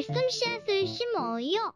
말씀 씨앗을 심어요.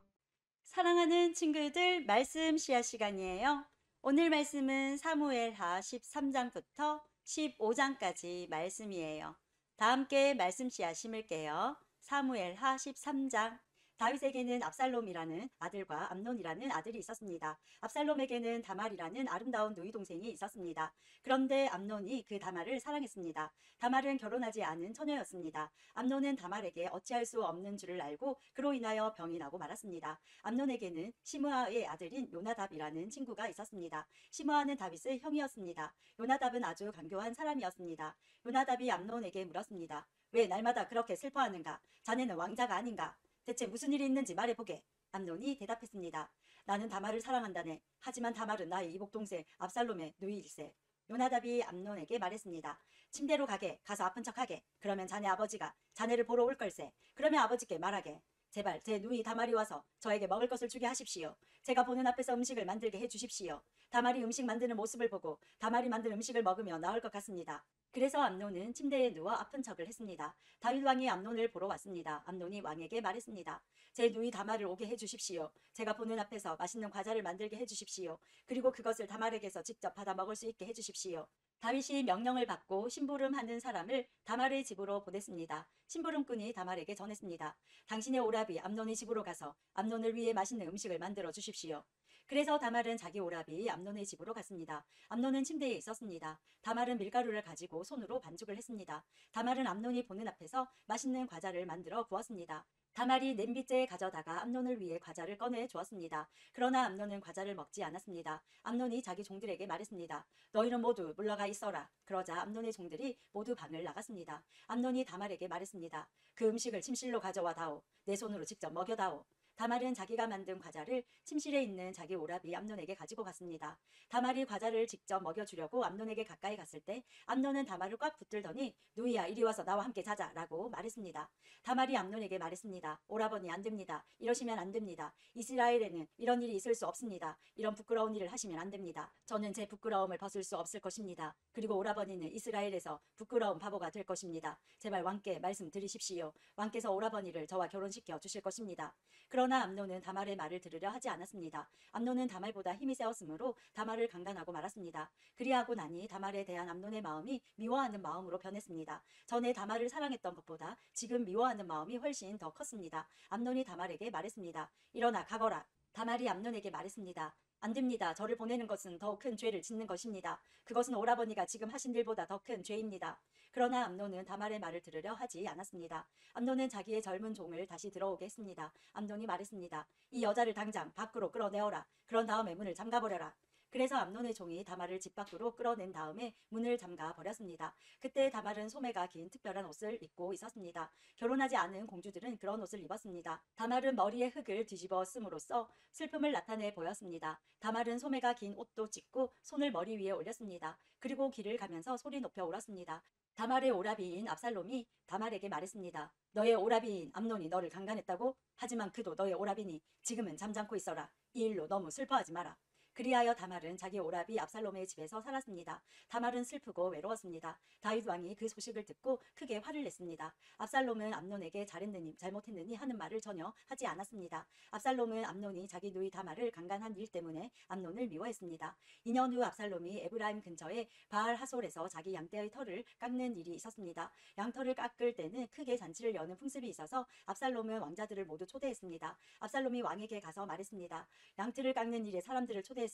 사랑하는 친구들, 말씀 씨앗 시간이에요. 오늘 말씀은 사무엘하 13장부터 15장까지 말씀이에요. 다 함께 말씀 씨앗 심을게요. 사무엘하 13장. 다윗에게는 압살롬이라는 아들과 암논이라는 아들이 있었습니다. 압살롬에게는 다말이라는 아름다운 누이 동생이 있었습니다. 그런데 암논이 그 다말을 사랑했습니다. 다말은 결혼하지 않은 처녀였습니다. 암논은 다말에게 어찌할 수 없는 줄을 알고 그로 인하여 병이 나고 말았습니다. 암논에게는 시므아의 아들인 요나답이라는 친구가 있었습니다. 시므아는 다윗의 형이었습니다. 요나답은 아주 간교한 사람이었습니다. 요나답이 암논에게 물었습니다. 왜 날마다 그렇게 슬퍼하는가? 자네는 왕자가 아닌가? 대체 무슨 일이 있는지 말해보게. 암논이 대답했습니다. 나는 다말을 사랑한다네. 하지만 다말은 나의 이복동생 압살롬의 누이일세. 요나답이 암논에게 말했습니다. 침대로 가게. 가서 아픈 척하게. 그러면 자네 아버지가 자네를 보러 올 걸세. 그러면 아버지께 말하게. 제발 제 누이 다말이 와서 저에게 먹을 것을 주게 하십시오. 제가 보는 앞에서 음식을 만들게 해주십시오. 다말이 음식 만드는 모습을 보고 다말이 만든 음식을 먹으며 나을 것 같습니다. 그래서 암논은 침대에 누워 아픈 척을 했습니다. 다윗 왕이 암논을 보러 왔습니다. 암논이 왕에게 말했습니다. 제 누이 다말을 오게 해주십시오. 제가 보는 앞에서 맛있는 과자를 만들게 해주십시오. 그리고 그것을 다말에게서 직접 받아 먹을 수 있게 해주십시오. 다윗이 명령을 받고 심부름하는 사람을 다말의 집으로 보냈습니다. 심부름꾼이 다말에게 전했습니다. 당신의 오라비 암논의 집으로 가서 암논을 위해 맛있는 음식을 만들어 주십시오. 그래서 다말은 자기 오라비 암논의 집으로 갔습니다. 암논은 침대에 있었습니다. 다말은 밀가루를 가지고 손으로 반죽을 했습니다. 다말은 암논이 보는 앞에서 맛있는 과자를 만들어 구웠습니다. 다말이 냄비째에 가져다가 암논을 위해 과자를 꺼내 주었습니다. 그러나 암논은 과자를 먹지 않았습니다. 암논이 자기 종들에게 말했습니다. 너희는 모두 물러가 있어라. 그러자 암논의 종들이 모두 방을 나갔습니다. 암논이 다말에게 말했습니다. 그 음식을 침실로 가져와 다오. 내 손으로 직접 먹여다오. 다말은 자기가 만든 과자를 침실에 있는 자기 오라비 암논에게 가지고 갔습니다. 다말이 과자를 직접 먹여주려고 암논에게 가까이 갔을 때 암논은 다말을 꽉 붙들더니 누이야 이리 와서 나와 함께 자자 라고 말했습니다. 다말이 암논에게 말했습니다. 오라버니 안 됩니다. 이러시면 안 됩니다. 이스라엘에는 이런 일이 있을 수 없습니다. 이런 부끄러운 일을 하시면 안 됩니다. 저는 제 부끄러움을 벗을 수 없을 것입니다. 그리고 오라버니는 이스라엘에서 부끄러운 바보가 될 것입니다. 제발 왕께 말씀드리십시오. 왕께서 오라버니를 저와 결혼시켜 주실 것입니다. 그러나 암논은 다말의 말을 들으려 하지 않았습니다. 암논은 다말보다 힘이 세었으므로 다말을 강간하고 말았습니다. 그리하고 나니 다말에 대한 암논의 마음이 미워하는 마음으로 변했습니다. 전에 다말을 사랑했던 것보다 지금 미워하는 마음이 훨씬 더 컸습니다. 암논이 다말에게 말했습니다. 일어나 가거라. 다말이 암논에게 말했습니다. 안 됩니다. 저를 보내는 것은 더 큰 죄를 짓는 것입니다. 그것은 오라버니가 지금 하신 일보다 더 큰 죄입니다. 그러나 암논은 다말의 말을 들으려 하지 않았습니다. 암논은 자기의 젊은 종을 다시 들어오게 했습니다. 암논이 말했습니다. 이 여자를 당장 밖으로 끌어내어라. 그런 다음에 문을 잠가버려라. 그래서 암논의 종이 다말을 집 밖으로 끌어낸 다음에 문을 잠가 버렸습니다. 그때 다말은 소매가 긴 특별한 옷을 입고 있었습니다. 결혼하지 않은 공주들은 그런 옷을 입었습니다. 다말은 머리에 흙을 뒤집어 씀으로써 슬픔을 나타내 보였습니다. 다말은 소매가 긴 옷도 찢고 손을 머리 위에 올렸습니다. 그리고 길을 가면서 소리 높여 울었습니다. 다말의 오라비인 압살롬이 다말에게 말했습니다. 너의 오라비인 암논이 너를 강간했다고? 하지만 그도 너의 오라비니 지금은 잠잠고 있어라. 이 일로 너무 슬퍼하지 마라. 그리하여 다말은 자기 오라비 압살롬의 집에서 살았습니다. 다말은 슬프고 외로웠습니다. 다윗 왕이 그 소식을 듣고 크게 화를 냈습니다. 압살롬은 암논에게 잘했느니 잘못했느니 하는 말을 전혀 하지 않았습니다. 압살롬은 암논이 자기 누이 다말을 강간한 일 때문에 암논을 미워했습니다. 2년 후 압살롬이 에브라임 근처의 바알 하솔에서 자기 양떼의 털을 깎는 일이 있었습니다. 양털을 깎을 때는 크게 잔치를 여는 풍습이 있어서 압살롬은 왕자들을 모두 초대했습니다. 압살롬이 왕에게 가서 말했습니다. 양털을 깎는 일에 사람들을 초대했습니다.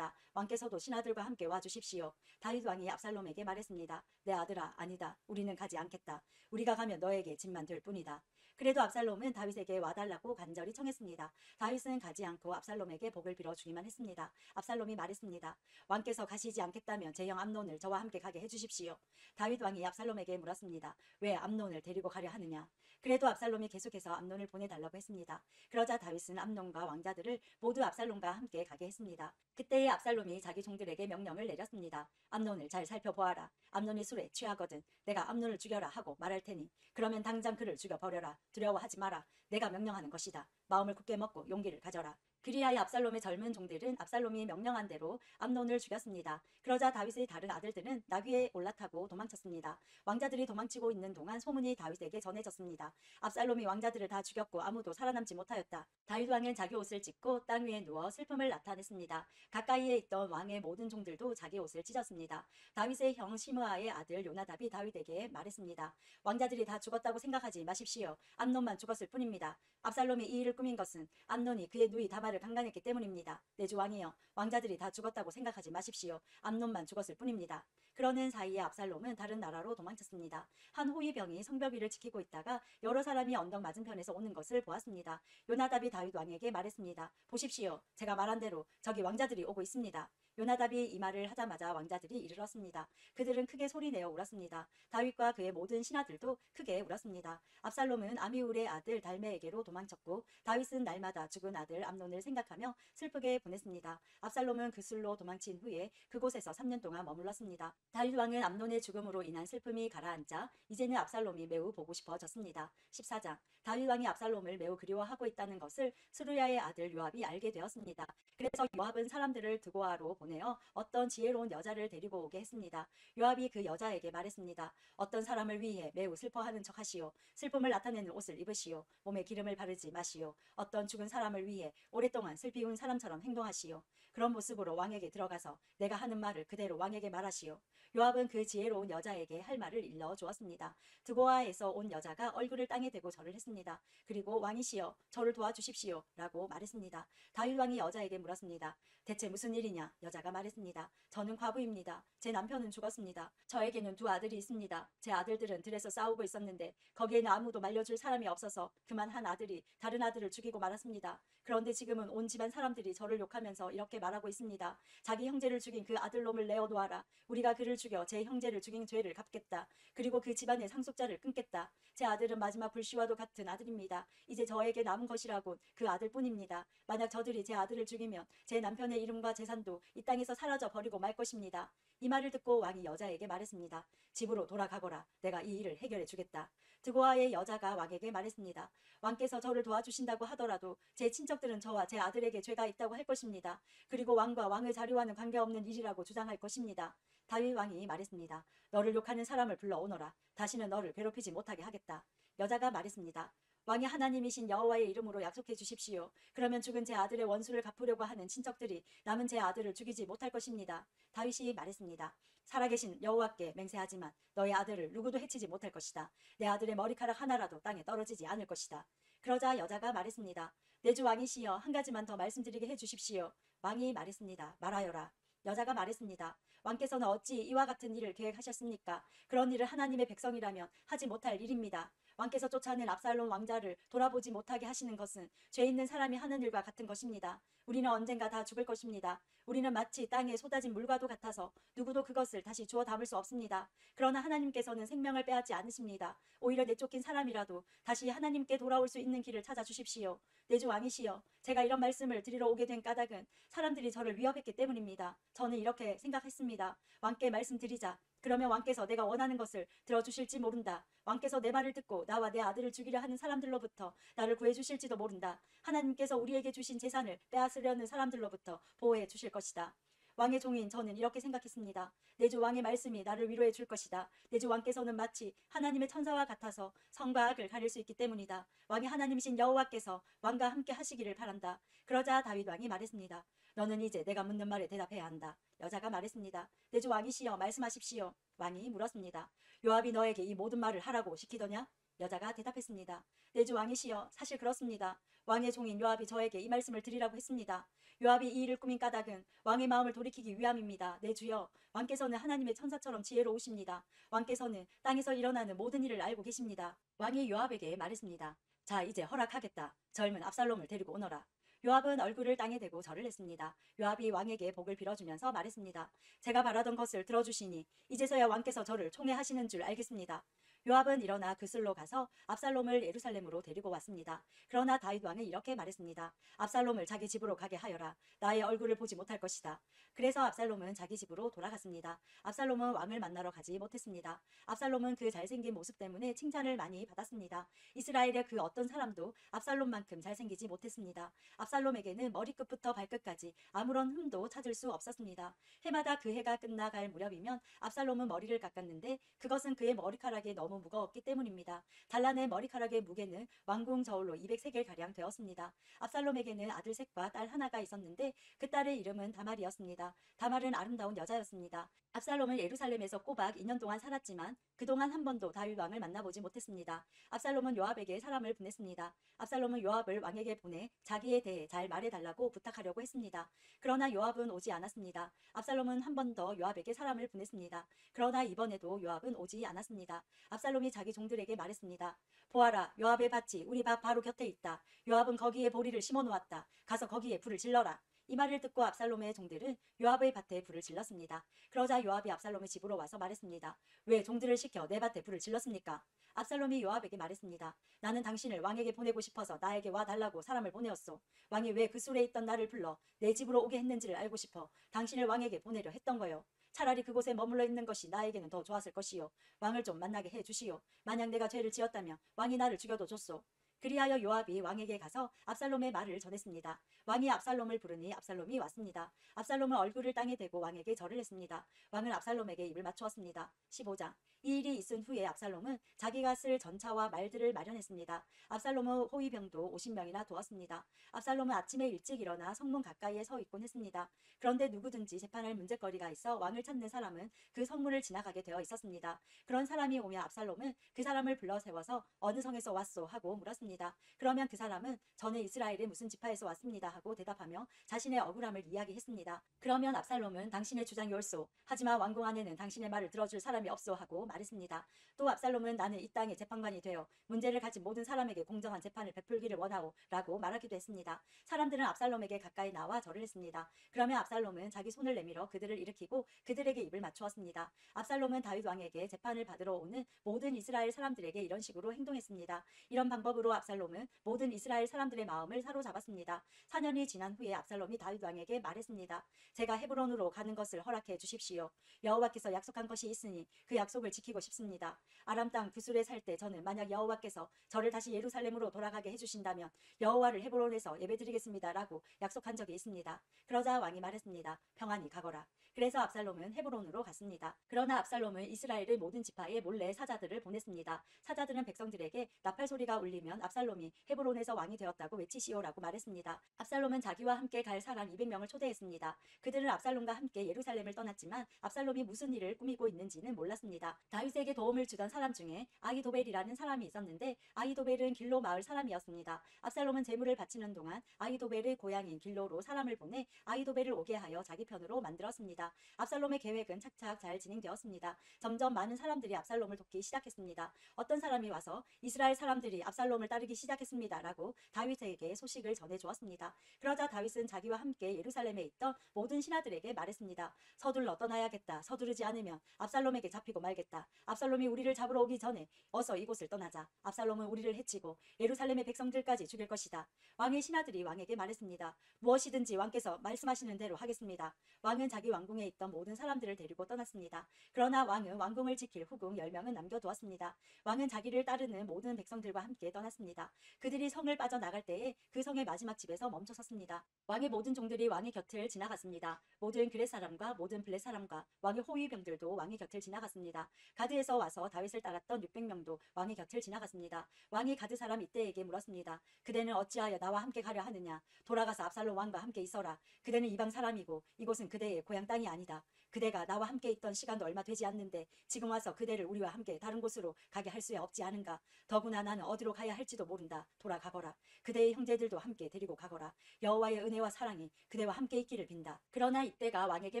왕께서도 신하들과 함께 와주십시오. 다윗 왕이 압살롬에게 말했습니다. 내 아들아, 아니다. 우리는 가지 않겠다. 우리가 가면 너에게 짐만 될 뿐이다. 그래도 압살롬은 다윗에게 와달라고 간절히 청했습니다. 다윗은 가지 않고 압살롬에게 복을 빌어주기만 했습니다. 압살롬이 말했습니다. 왕께서 가시지 않겠다면 제 형 암논을 저와 함께 가게 해주십시오. 다윗 왕이 압살롬에게 물었습니다. 왜 암논을 데리고 가려 하느냐? 그래도 압살롬이 계속해서 암논을 보내달라고 했습니다. 그러자 다윗은 암논과 왕자들을 모두 압살롬과 함께 가게 했습니다. 그때의 압살롬이 자기 종들에게 명령을 내렸습니다. 암논을 잘 살펴보아라. 암논이 술에 취하거든 내가 암논을 죽여라 하고 말할 테니 그러면 당장 그를 죽여버려라. 두려워하지 마라. 내가 명령하는 것이다. 마음을 굳게 먹고 용기를 가져라. 그리하여 압살롬의 젊은 종들은 압살롬이 명령한 대로 암논을 죽였습니다. 그러자 다윗의 다른 아들들은 나귀에 올라타고 도망쳤습니다. 왕자들이 도망치고 있는 동안 소문이 다윗에게 전해졌습니다. 압살롬이 왕자들을 다 죽였고 아무도 살아남지 못하였다. 다윗 왕은 자기 옷을 찢고 땅 위에 누워 슬픔을 나타냈습니다. 가까이에 있던 왕의 모든 종들도 자기 옷을 찢었습니다. 다윗의 형 시므아의 아들 요나답이 다윗에게 말했습니다. 왕자들이 다 죽었다고 생각하지 마십시오. 암논만 죽었을 뿐입니다. 압살롬이 이 일을 꾸민 것은 암논이 그의 누이 다말을 강간했기 때문입니다. 내 주 왕이여, 왕자들이 다 죽었다고 생각하지 마십시오. 암논만 죽었을 뿐입니다. 그러는 사이에 압살롬은 다른 나라로 도망쳤습니다. 한 호위병이 성벽 위를 지키고 있다가 여러 사람이 언덕 맞은편에서 오는 것을 보았습니다. 요나답이 다윗 왕에게 말했습니다. 보십시오. 제가 말한 대로 저기 왕자들이 오고 있습니다. 요나답이 이 말을 하자마자 왕자들이 이르렀습니다. 그들은 크게 소리내어 울었습니다. 다윗과 그의 모든 신하들도 크게 울었습니다. 압살롬은 아미울의 아들 달메에게로 도망쳤고 다윗은 날마다 죽은 아들 암논을 생각하며 슬프게 보냈습니다. 압살롬은 그 술로 도망친 후에 그곳에서 3년 동안 머물렀습니다. 다윗 왕은 암논의 죽음으로 인한 슬픔이 가라앉자 이제는 압살롬이 매우 보고 싶어졌습니다. 14장. 다윗 왕이 압살롬을 매우 그리워하고 있다는 것을 스루야의 아들 요압이 알게 되었습니다. 그래서 요압은 사람들을 드고아로 보내어 어떤 지혜로운 여자를 데리고 오게 했습니다. 요압이 그 여자에게 말했습니다. 어떤 사람을 위해 매우 슬퍼하는 척하시오. 슬픔을 나타내는 옷을 입으시오. 몸에 기름을 바르지 마시오. 어떤 죽은 사람을 위해 오랫동안 슬피운 사람처럼 행동하시오. 그런 모습으로 왕에게 들어가서 내가 하는 말을 그대로 왕에게 말하시오. 요압은 그 지혜로운 여자에게 할 말을 일러주었습니다. 드고아에서 온 여자가 얼굴을 땅에 대고 절을 했습니다. 그리고 왕이시여, 저를 도와주십시오 라고 말했습니다. 다윗 왕이 여자에게 물었습니다. 대체 무슨 일이냐? 여자가 말했습니다. 저는 과부입니다. 제 남편은 죽었습니다. 저에게는 두 아들이 있습니다. 제 아들들은 들에서 싸우고 있었는데 거기에는 아무도 말려줄 사람이 없어서 그만 한 아들이 다른 아들을 죽이고 말았습니다. 그런데 지금은 온 집안 사람들이 저를 욕하면서 이렇게 말하고 있습니다. 자기 형제를 죽인 그 아들놈을 내어놓아라. 우리가 그를 죽여 제 형제를 죽인 죄를 갚겠다. 그리고 그 집안의 상속자를 끊겠다. 제 아들은 마지막 불씨와도 같은 아들입니다. 이제 저에게 남은 것이라곤 그 아들뿐입니다. 만약 저들이 제 아들을 죽이면 제 남편의 이름과 재산도 이 땅에서 사라져 버리고 말 것입니다. 이 말을 듣고 왕이 여자에게 말했습니다. 집으로 돌아가거라. 내가 이 일을 해결해 주겠다. 드고아의 여자가 왕에게 말했습니다. 왕께서 저를 도와주신다고 하더라도 제 친척들은 저와 제 아들에게 죄가 있다고 할 것입니다. 그리고 왕과 왕의 자료와는 관계없는 일이라고 주장할 것입니다. 다윗 왕이 말했습니다. 너를 욕하는 사람을 불러오너라. 다시는 너를 괴롭히지 못하게 하겠다. 여자가 말했습니다. 왕이 하나님이신 여호와의 이름으로 약속해 주십시오. 그러면 죽은 제 아들의 원수를 갚으려고 하는 친척들이 남은 제 아들을 죽이지 못할 것입니다. 다윗이 말했습니다. 살아계신 여호와께 맹세하지만 너의 아들을 누구도 해치지 못할 것이다. 내 아들의 머리카락 하나라도 땅에 떨어지지 않을 것이다. 그러자 여자가 말했습니다. 내 주 왕이시여, 한 가지만 더 말씀드리게 해 주십시오. 왕이 말했습니다. 말하여라. 여자가 말했습니다. 왕께서는 어찌 이와 같은 일을 계획하셨습니까? 그런 일을 하나님의 백성이라면 하지 못할 일입니다. 왕께서 쫓아낸 압살롬 왕자를 돌아보지 못하게 하시는 것은 죄 있는 사람이 하는 일과 같은 것입니다. 우리는 언젠가 다 죽을 것입니다. 우리는 마치 땅에 쏟아진 물과도 같아서 누구도 그것을 다시 주워 담을 수 없습니다. 그러나 하나님께서는 생명을 빼앗지 않으십니다. 오히려 내쫓긴 사람이라도 다시 하나님께 돌아올 수 있는 길을 찾아주십시오. 내 주 왕이시여, 제가 이런 말씀을 드리러 오게 된 까닭은 사람들이 저를 위협했기 때문입니다. 저는 이렇게 생각했습니다. 왕께 말씀드리자. 그러면 왕께서 내가 원하는 것을 들어주실지 모른다. 왕께서 내 말을 듣고 나와 내 아들을 죽이려 하는 사람들로부터 나를 구해주실지도 모른다. 하나님께서 우리에게 주신 재산을 빼앗으려는 사람들로부터 보호해 주실 것이다. 왕의 종인 저는 이렇게 생각했습니다. 내 주 왕의 말씀이 나를 위로해 줄 것이다. 내 주 왕께서는 마치 하나님의 천사와 같아서 선과 악을 가릴 수 있기 때문이다. 왕이 하나님이신 여호와께서 왕과 함께 하시기를 바란다. 그러자 다윗 왕이 말했습니다. 너는 이제 내가 묻는 말에 대답해야 한다. 여자가 말했습니다. 내 주 왕이시여, 말씀하십시오. 왕이 물었습니다. 요압이 너에게 이 모든 말을 하라고 시키더냐? 여자가 대답했습니다. 내 주 왕이시여, 사실 그렇습니다. 왕의 종인 요압이 저에게 이 말씀을 드리라고 했습니다. 요압이 이 일을 꾸민 까닭은 왕의 마음을 돌이키기 위함입니다. 내 주여, 왕께서는 하나님의 천사처럼 지혜로우십니다. 왕께서는 땅에서 일어나는 모든 일을 알고 계십니다. 왕이 요압에게 말했습니다. 자, 이제 허락하겠다. 젊은 압살롬을 데리고 오너라. 요압은 얼굴을 땅에 대고 절을 했습니다. 요압이 왕에게 복을 빌어주면서 말했습니다. 제가 바라던 것을 들어주시니 이제서야 왕께서 저를 총애하시는 줄 알겠습니다. 요압은 일어나 그술로 가서 압살롬을 예루살렘으로 데리고 왔습니다. 그러나 다윗 왕은 이렇게 말했습니다. 압살롬을 자기 집으로 가게 하여라. 나의 얼굴을 보지 못할 것이다. 그래서 압살롬은 자기 집으로 돌아갔습니다. 압살롬은 왕을 만나러 가지 못했습니다. 압살롬은 그 잘생긴 모습 때문에 칭찬을 많이 받았습니다. 이스라엘의 그 어떤 사람도 압살롬만큼 잘생기지 못했습니다. 압살롬에게는 머리끝부터 발끝까지 아무런 흠도 찾을 수 없었습니다. 해마다 그 해가 끝나갈 무렵이면 압살롬은 머리를 깎았는데 그것은 그의 머리카락이 너무 무거웠기 때문입니다. 잘라낸 머리카락의 무게는 왕궁 저울로 200세겔가량 되었습니다. 압살롬에게는 아들 셋과 딸 하나가 있었는데 그 딸의 이름은 다말이었습니다. 다말은 아름다운 여자였습니다. 압살롬은 예루살렘에서 꼬박 2년 동안 살았지만 그동안 한 번도 다윗 왕을 만나보지 못했습니다. 압살롬은 요압에게 사람을 보냈습니다. 압살롬은 요압을 왕에게 보내 자기에 대해 잘 말해달라고 부탁하려고 했습니다. 그러나 요압은 오지 않았습니다. 압살롬은 한 번 더 요압에게 사람을 보냈습니다. 그러나 이번에도 요압은 오지 않았습니다. 압살롬이 자기 종들에게 말했습니다. 보아라, 요압의 밭이 우리 밭 바로 곁에 있다. 요압은 거기에 보리를 심어 놓았다. 가서 거기에 불을 질러라. 이 말을 듣고 압살롬의 종들은 요압의 밭에 불을 질렀습니다. 그러자 요압이 압살롬의 집으로 와서 말했습니다. 왜 종들을 시켜 내 밭에 불을 질렀습니까? 압살롬이 요압에게 말했습니다. 나는 당신을 왕에게 보내고 싶어서 나에게 와달라고 사람을 보내었소. 왕이 왜 그 술에 있던 나를 불러 내 집으로 오게 했는지를 알고 싶어 당신을 왕에게 보내려 했던 거요. 차라리 그곳에 머물러 있는 것이 나에게는 더 좋았을 것이요. 왕을 좀 만나게 해 주시오. 만약 내가 죄를 지었다면 왕이 나를 죽여도 좋소. 그리하여 요압이 왕에게 가서 압살롬의 말을 전했습니다. 왕이 압살롬을 부르니 압살롬이 왔습니다. 압살롬은 얼굴을 땅에 대고 왕에게 절을 했습니다. 왕은 압살롬에게 입을 맞추었습니다. 15장. 이 일이 있은 후에 압살롬은 자기가 쓸 전차와 말들을 마련했습니다. 압살롬은 호위병도 50명이나 두었습니다. 압살롬은 아침에 일찍 일어나 성문 가까이에 서 있곤 했습니다. 그런데 누구든지 재판할 문제거리가 있어 왕을 찾는 사람은 그 성문을 지나가게 되어 있었습니다. 그런 사람이 오면 압살롬은 그 사람을 불러 세워서 어느 성에서 왔소 하고 물었습니다. 그러면 그 사람은 저는 이스라엘의 무슨 지파에서 왔습니다 하고 대답하며 자신의 억울함을 이야기했습니다. 그러면 압살롬은 당신의 주장이 옳소. 하지만 왕궁 안에는 당신의 말을 들어줄 사람이 없소 하고 말했습니다. 또 압살롬은 나는 이 땅의 재판관이 되어 문제를 가진 모든 사람에게 공정한 재판을 베풀기를 원하오 라고 말하기도 했습니다. 사람들은 압살롬에게 가까이 나와 절을 했습니다. 그러면 압살롬은 자기 손을 내밀어 그들을 일으키고 그들에게 입을 맞추었습니다. 압살롬은 다윗 왕에게 재판을 받으러 오는 모든 이스라엘 사람들에게 이런 식으로 행동했습니다. 이런 방법으로 압살롬은 모든 이스라엘 사람들의 마음을 사로잡았습니다. 4년이 지난 후에 압살롬이 다윗 왕에게 말했습니다. 제가 헤브론으로 가는 것을 허락해 주십시오. 여호와께서 약속한 것이 있으니 그 약속을 지키고 싶습니다. 아람 땅 그술에 살 때 저는 만약 여호와께서 저를 다시 예루살렘으로 돌아가게 해주신다면 여호와를 헤브론에서 예배드리겠습니다 라고 약속한 적이 있습니다. 그러자 왕이 말했습니다. 평안히 가거라. 그래서 압살롬은 헤브론으로 갔습니다. 그러나 압살롬은 이스라엘의 모든 지파에 몰래 사자들을 보냈습니다. 사자들은 백성들에게 나팔 소리가 울리면 압살롬이 헤브론에서 왕이 되었다고 외치시오라고 말했습니다. 압살롬은 자기와 함께 갈 사람 200명을 초대했습니다. 그들은 압살롬과 함께 예루살렘을 떠났지만 압살롬이 무슨 일을 꾸미고 있는지는 몰랐습니다. 다윗에게 도움을 주던 사람 중에 아히도벨이라는 사람이 있었는데 아히도벨은 길로 마을 사람이었습니다. 압살롬은 제물을 바치는 동안 아히도벨의 고향인 길로로 사람을 보내 아히도벨을 오게 하여 자기 편으로 만들었습니다. 압살롬의 계획은 착착 잘 진행되었습니다. 점점 많은 사람들이 압살롬을 돕기 시작했습니다. 어떤 사람이 와서 이스라엘 사람들이 압살롬을 따르기 시작했습니다 라고 다윗에게 소식을 전해주었습니다. 그러자 다윗은 자기와 함께 예루살렘에 있던 모든 신하들에게 말했습니다. 서둘러 떠나야겠다. 서두르지 않으면 압살롬에게 잡히고 말겠다. 압살롬이 우리를 잡으러 오기 전에 어서 이곳을 떠나자. 압살롬은 우리를 해치고 예루살렘의 백성들까지 죽일 것이다. 왕의 신하들이 왕에게 말했습니다. 무엇이든지 왕께서 말씀하시는 대로 하겠습니다. 왕은 자기 왕궁에 있던 모든 사람들을 데리고 떠났습니다. 그러나 왕은 왕궁을 지킬 후궁 10명은 남겨두었습니다. 왕은 자기를 따르는 모든 백성들과 함께 떠났습니다. 그들이 성을 빠져나갈 때에 그 성의 마지막 집에서 멈춰섰습니다. 왕의 모든 종들이 왕의 곁을 지나갔습니다. 모든 그렛 사람과 모든 블렛 사람과 왕의 호위병들도 왕의 곁을 지나갔습니다. 가드에서 와서 다윗을 따랐던 600명도 왕의 곁을 지나갔습니다. 왕이 가드 사람 이때에게 물었습니다. 그대는 어찌하여 나와 함께 가려 하느냐? 돌아가서 압살롬 왕과 함께 있어라. 그대는 이방 사람이고 이곳은 그대의 고향 땅이 아니다. 그대가 나와 함께 있던 시간도 얼마 되지 않는데 지금 와서 그대를 우리와 함께 다른 곳으로 가게 할 수야 없지 않은가? 더구나 나는 어디로 가야 할지도 모른다. 돌아가거라. 그대의 형제들도 함께 데리고 가거라. 여호와의 은혜와 사랑이 그대와 함께 있기를 빈다. 그러나 이때가 왕에게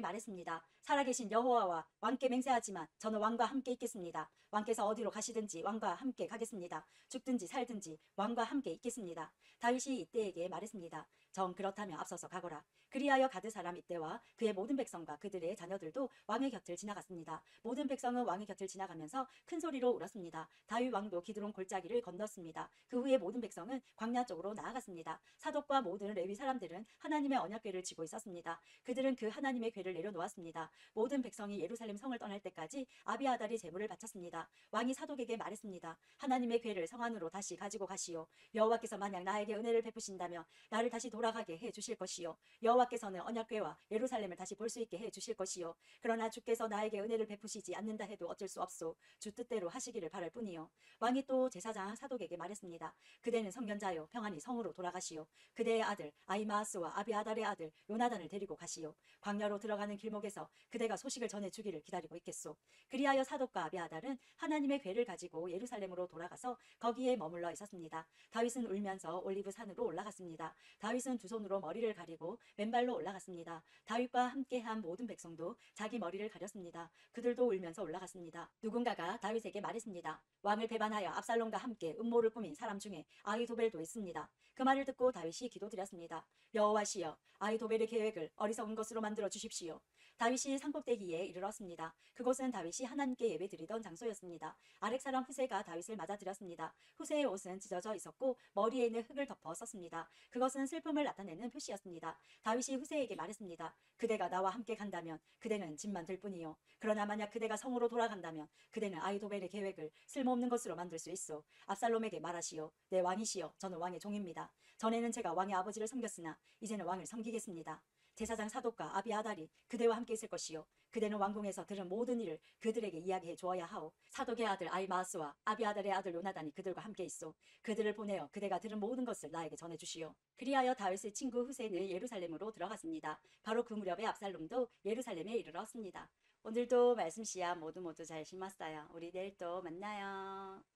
말했습니다. 살아계신 여호와와 왕께 맹세하지만 저는 왕과 함께 있겠습니다. 왕께서 어디로 가시든지 왕과 함께 가겠습니다. 죽든지 살든지 왕과 함께 있겠습니다. 다윗이 이때에게 말했습니다. 정 그렇다면 앞서서 가거라. 그리하여 가드 사람 이때와 그의 모든 백성과 그들의 자녀들도 왕의 곁을 지나갔습니다. 모든 백성은 왕의 곁을 지나가면서 큰 소리로 울었습니다. 다윗 왕도 기드론 골짜기를 건넜습니다. 그 후에 모든 백성은 광야 쪽으로 나아갔습니다. 사독과 모든 레위 사람들은 하나님의 언약궤를 쥐고 있었습니다. 그들은 그 하나님의 궤를 내려놓았습니다. 모든 백성이 예루살렘 성을 떠날 때까지 아비아달이 제물을 바쳤습니다. 왕이 사독에게 말했습니다. 하나님의 궤를 성 안으로 다시 가지고 가시오. 여호와께서 만약 나에게 은혜를 베푸신다면 나를 다시 돌아가게 해 주실 것이요. 여호와께서는 언약궤와 예루살렘을 다시 볼 수 있게 해 주실 것이요. 그러나 주께서 나에게 은혜를 베푸시지 않는다 해도 어쩔 수 없소. 주 뜻대로 하시기를 바랄 뿐이요. 왕이 또 제사장 사독에게 말했습니다. 그대는 성견자요 평안히 성으로 돌아가시오. 그대의 아들 아히마아스와 아비아달의 아들 요나단을 데리고 가시오. 광야로 들어가는 길목에서 그대가 소식을 전해 주기를 기다리고 있겠소. 그리하여 사독과 아비아달은 하나님의 궤를 가지고 예루살렘으로 돌아가서 거기에 머물러 있었습니다. 다윗은 울면서 올리브 산으로 올라갔습니다. 다윗은 두 손으로 머리를 가리고 맨발로 올라갔습니다. 다윗과 함께한 모든 백성도 자기 머리를 가렸습니다. 그들도 울면서 올라갔습니다. 누군가가 다윗에게 말했습니다. 왕을 배반하여 압살롬과 함께 음모를 꾸민 사람 중에 아히도벨도 있습니다. 그 말을 듣고 다윗이 기도드렸습니다. 여호와시여, 아히도벨의 계획을 어리석은 것으로 만들어 주십시오. 다윗이 산꼭대기에 이르렀습니다. 그곳은 다윗이 하나님께 예배드리던 장소였습니다. 아렉 사람 후세가 다윗을 맞아들였습니다. 후세의 옷은 찢어져 있었고 머리에 있는 흙을 덮어 썼습니다. 그것은 슬픔을 나타내는 표시였습니다. 다윗이 후세에게 말했습니다. 그대가 나와 함께 간다면 그대는 짐만 들 뿐이요. 그러나 만약 그대가 성으로 돌아간다면 그대는 아히도벨의 계획을 쓸모없는 것으로 만들 수 있어. 압살롬에게 말하시오. 내 왕이시여, 저는 왕의 종입니다. 전에는 제가 왕의 아버지를 섬겼으나 이제는 왕을 섬기겠습니다. 제사장 사독과 아비아달이 그대와 함께 있을 것이요. 그대는 왕궁에서 들은 모든 일을 그들에게 이야기해 주어야 하오. 사독의 아들 아히마아스와 아비아달의 아들 요나단이 그들과 함께 있어. 그들을 보내어 그대가 들은 모든 것을 나에게 전해 주시오. 그리하여 다윗의 친구 후세는 예루살렘으로 들어갔습니다. 바로 그 무렵에 압살롬도 예루살렘에 이르렀습니다. 오늘도 말씀 씨앗 모두 잘 심었어요. 우리 내일 또 만나요.